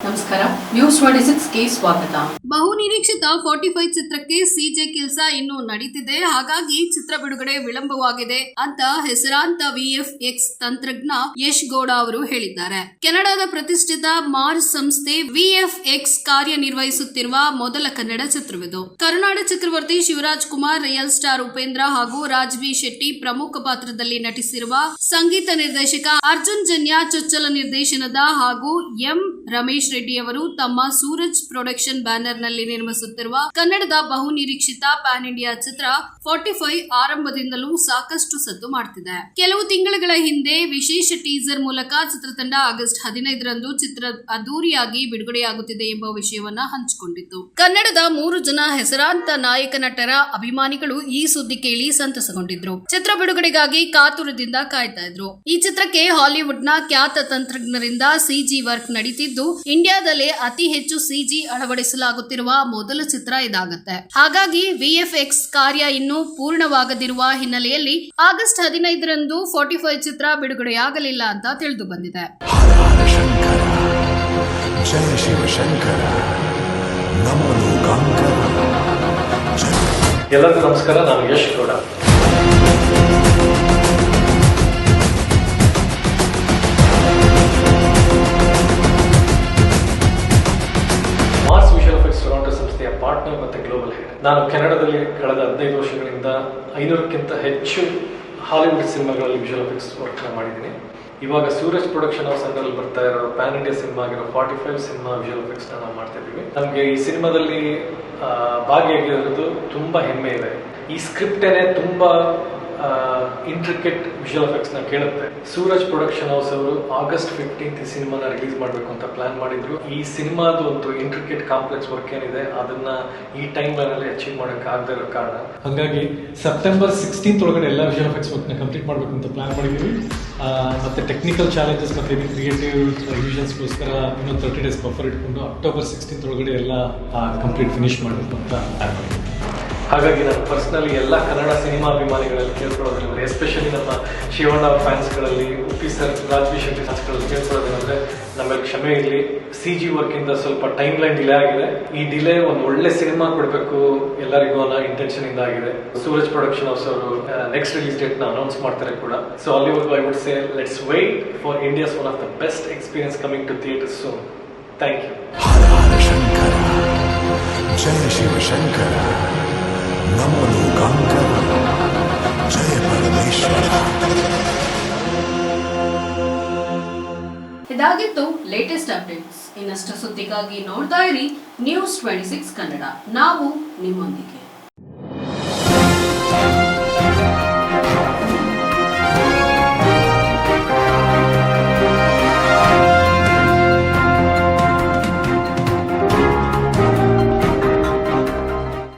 ನಮಸ್ಕಾರ, ನ್ಯೂಸ್ 26ಗೆ ಸ್ವಾಗತ. ಬಹುನಿರೀಕ್ಷಿತ 45 ಚಿತ್ರಕ್ಕೆ ಸಿಜೆ ಕೆಲಸ ಇನ್ನೂ ನಡೀತಿದೆ. ಹಾಗಾಗಿ ಚಿತ್ರ ಬಿಡುಗಡೆ ವಿಳಂಬವಾಗಿದೆ ಅಂತ ಹೆಸರಾಂತ ವಿಎಫ್ಎಕ್ಸ್ ತಂತ್ರಜ್ಞ ಯಶ್ ಗೌಡ ಅವರು ಹೇಳಿದ್ದಾರೆ. ಕೆನಡಾದ ಪ್ರತಿಷ್ಠಿತ ಮಾರ್ಸ್ ಸಂಸ್ಥೆ ವಿಎಫ್ಎಕ್ಸ್ ಕಾರ್ಯನಿರ್ವಹಿಸುತ್ತಿರುವ ಮೊದಲ ಕನ್ನಡ ಚಿತ್ರವಿದು. ಕರುನಾಡ ಚಕ್ರವರ್ತಿ ಶಿವರಾಜ್ ಕುಮಾರ್, ರಿಯಲ್ ಸ್ಟಾರ್ ಉಪೇಂದ್ರ ಹಾಗೂ ರಾಜ್ಬಿ ಶೆಟ್ಟಿ ಪ್ರಮುಖ ಪಾತ್ರದಲ್ಲಿ ನಟಿಸಿರುವ ಸಂಗೀತ ನಿರ್ದೇಶಕ ಅರ್ಜುನ್ ಜನ್ಯ ಚೊಚ್ಚಲ ನಿರ್ದೇಶನದ ಹಾಗೂ ಎಂ ರಮೇಶ್ ರೆಡ್ಡಿ ಅವರು ತಮ್ಮ ಸೂರಜ್ ಪ್ರೊಡಕ್ಷನ್ ಬ್ಯಾನರ್ ನಲ್ಲಿ ನಿರ್ಮಿಸುತ್ತಿರುವ ಕನ್ನಡದ ಬಹುನಿರೀಕ್ಷಿತ ಪ್ಯಾನ್ ಇಂಡಿಯಾ ಚಿತ್ರ 45 ಆರಂಭದಿಂದಲೂ ಸಾಕಷ್ಟು ಸದ್ದು ಮಾಡುತ್ತಿದೆ. ಕೆಲವು ತಿಂಗಳುಗಳ ಹಿಂದೆ ವಿಶೇಷ ಟೀಸರ್ ಮೂಲಕ ಚಿತ್ರತಂಡ ಆಗಸ್ಟ್ 15ರಂದು ಚಿತ್ರ ಅದ್ದೂರಿಯಾಗಿ ಬಿಡುಗಡೆಯಾಗುತ್ತಿದೆ ಎಂಬ ವಿಷಯವನ್ನ ಹಂಚಿಕೊಂಡಿತ್ತು. ಕನ್ನಡದ 3 ಜನ ಹೆಸರಾಂತ ನಾಯಕ ನಟರ ಅಭಿಮಾನಿಗಳು ಈ ಸುದ್ದಿ ಕೇಳಿ ಸಂತಸಗೊಂಡಿದ್ರು. ಚಿತ್ರ ಬಿಡುಗಡೆಗಾಗಿ ಕಾತುರದಿಂದ ಕಾಯ್ತಾ ಇದ್ರು. ಈ ಚಿತ್ರಕ್ಕೆ ಹಾಲಿವುಡ್ನ ಖ್ಯಾತ ತಂತ್ರಜ್ಞರಿಂದ ಸಿಜಿ ವರ್ಕ್ ನಡೀತಿದ್ದು, ಇಂಡಿಯಾದಲ್ಲೇ ಅತಿ ಹೆಚ್ಚು ಸಿಜಿ ಅಳವಡಿಸಲಾಗುತ್ತಿರುವ ಮೊದಲ ಚಿತ್ರ ಇದಾಗುತ್ತೆ. ಹಾಗಾಗಿ ವಿಎಫ್ಎಕ್ಸ್ ಕಾರ್ಯ ಇನ್ನೂ ಪೂರ್ಣವಾಗದಿರುವ ಹಿನ್ನೆಲೆಯಲ್ಲಿ ಆಗಸ್ಟ್ 15ರಂದು 45 ಚಿತ್ರ ಬಿಡುಗಡೆಯಾಗಲಿಲ್ಲ ಅಂತ ತಿಳಿದು ಬಂದಿದೆ. ಎಲ್ಲರಿಗೂ ನಮಸ್ಕಾರ, ನಾನು Yash Gowda. Mars visual effects Toronto ಸಂಸ್ಥೆಯ ಪಾರ್ಟ್ನರ್ ಮತ್ತು ಗ್ಲೋಬಲ್ ಹೆಡ್. ನಾನು ಕೆನಡಾದಲ್ಲಿ ಕಳೆದ 15 ವರ್ಷಗಳಿಂದ 500ಕ್ಕಿಂತ ಹೆಚ್ಚು ಹಾಲಿವುಡ್ ಸಿನಿಮಾಗಳಲ್ಲಿ ವಿಷುವಲ್ ಎಫೆಕ್ಟ್ಸ್ ವರ್ಕ್ ಮಾಡಿದ್ದೀನಿ. ಇವಾಗ ಸೂರಜ್ ಪ್ರೊಡಕ್ಷನ್ ಹೌಸ್ ಅಂಡರಲ್ಲಿ ಬರ್ತಾ ಇರೋ ಪ್ಯಾನ್ ಇಂಡಿಯಾ ಸಿನಿಮಾ ಆಗಿರೋ 45 ಸಿನಿಮಾ ವಿಷುವಲ್ ಎಫೆಕ್ಟ್ಸ್ ನಾವು ಮಾಡ್ತಾ ಇದ್ದೀವಿ. ನಮಗೆ ಈ ಸಿನಿಮಾದಲ್ಲಿ ಭಾಗಿಯಾಗಿರೋದು ತುಂಬಾ ಹೆಮ್ಮೆ ಇದೆ. ಈ ಸ್ಕ್ರಿಪ್ಟೇನೆ ತುಂಬಾ ಇಂಟ್ರಿಕೇಟ್ ವಿಷುವಲ್ ಎಫೆಕ್ಟ್ಸ್ ನ ಕೇಳುತ್ತೆ. ಸೂರಜ್ ಪ್ರೊಡಕ್ಷನ್ ಹೌಸ್ ಅವರು ಆಗಸ್ಟ್ 15 ಈ ಸಿನಿಮಾನ ರಿಲೀಸ್ ಮಾಡಬೇಕು ಅಂತ ಪ್ಲಾನ್ ಮಾಡಿದ್ರು. ಈ ಸಿನಿಮಾದ ಒಂದು ಇಂಟ್ರಿಕೇಟ್ ಕಾಂಪ್ಲೆಕ್ಸ್ ವರ್ಕ್ ಏನಿದೆ ಅದನ್ನ ಈ ಟೈಮ್ ಲೈನ್ ಅಲ್ಲಿ ಅಚೀವ್ ಮಾಡಕ್ಕೆ ಆಗದೆ ಇರೋ ಕಾರಣ, ಹಾಗಾಗಿ ಸೆಪ್ಟೆಂಬರ್ 16 ಒಳಗಡೆ ಎಲ್ಲ ವಿಷುವಲ್ ಎಫೆಕ್ಟ್ಸ್ ವರ್ಕ್ ನ ಕಂಪ್ಲೀಟ್ ಮಾಡಬೇಕು ಅಂತ ಪ್ಲಾನ್ ಮಾಡಿದೀವಿ. ಮತ್ತೆ ಟೆಕ್ನಿಕಲ್ ಚಾಲೆಂಜಸ್ ಮತ್ತೆ ಕ್ರಿಯೇಟಿವ್ ರಿವಿಷನ್ಸ್ಗೋಸ್ಕರ ಇನ್ನೊಂದು 30 ಡೇಸ್ ಬಫರ್ ಇಟ್ಕೊಂಡು ಅಕ್ಟೋಬರ್ 16 ಒಳಗಡೆ ಎಲ್ಲ ಕಂಪ್ಲೀಟ್ ಫಿನಿಶ್ ಮಾಡಬೇಕು ಅಂತ ಪ್ಲಾನ್ ಮಾಡಿದ್ವಿ. ಹಾಗಾಗಿ ನಾನು ಪರ್ಸನಲಿ ಎಲ್ಲ ಕನ್ನಡ ಸಿನಿಮಾ ಅಭಿಮಾನಿಗಳಲ್ಲಿ ಕೇಳ್ಕೊಳ್ಳೋದ್ರಿಂದ, ಎಸ್ಪೆಷಲಿ ನಮ್ಮ ಶಿವಣ್ಣ ಫ್ಯಾನ್ಸ್ಗಳಲ್ಲಿ, ಉಪ್ಪಿ ಸರ್, ರಾಜ್ಬಿ ಶೆಟ್ಟಿ ಫ್ಯಾನ್ಸ್ಗಳಲ್ಲಿ ಕೇಳ್ಕೊಳ್ಳೋದೇನಂದ್ರೆ ನಮ್ಮಲ್ಲಿ ಕ್ಷಮೆ ಇರಲಿ. ಸಿಜಿ ವರ್ಕ್ ಇಂದ ಸ್ವಲ್ಪ ಟೈಮ್ ಲೈನ್ ಡಿಲೇ ಆಗಿದೆ. ಈ ಡಿಲೇ ಒಂದು ಒಳ್ಳೆ ಸಿನಿಮಾ ಕೊಡಬೇಕು ಎಲ್ಲರಿಗೂ ಅನ್ನೋ ಇಂಟೆನ್ಷನ್ ಇಂದ ಆಗಿದೆ. ಸೂರಜ್ ಪ್ರೊಡಕ್ಷನ್ ಹೌಸ್ ಅವರು ನೆಕ್ಸ್ಟ್ ರಿಲೀಸ್ ಡೇಟ್ ನ ಅನೌನ್ಸ್ ಮಾಡ್ತಾರೆ ಕೂಡ. ಸೊ ಅಲ್ಲಿವರೆಗೂ I would say let's wait for India's one of the best experience coming to theatre soon. Thank you. ಜಯ ಶಿವಶಂಕರ, ನಮೋ ಲೋಕಾಂಕರ, ಜಯ ಪರಮೇಶ್ವರ. ಇದಾಗಿತ್ತು ಲೇಟೆಸ್ಟ್ ಅಪ್ಡೇಟ್ಸ್. ಇನ್ನಷ್ಟು ಸುದ್ದಿಗಾಗಿ ನೋಡ್ತಾ ಇರಿ ನ್ಯೂಸ್ 26 ಕನ್ನಡ. ನಾವು ನಿಮ್ಮೊಂದಿಗೆ.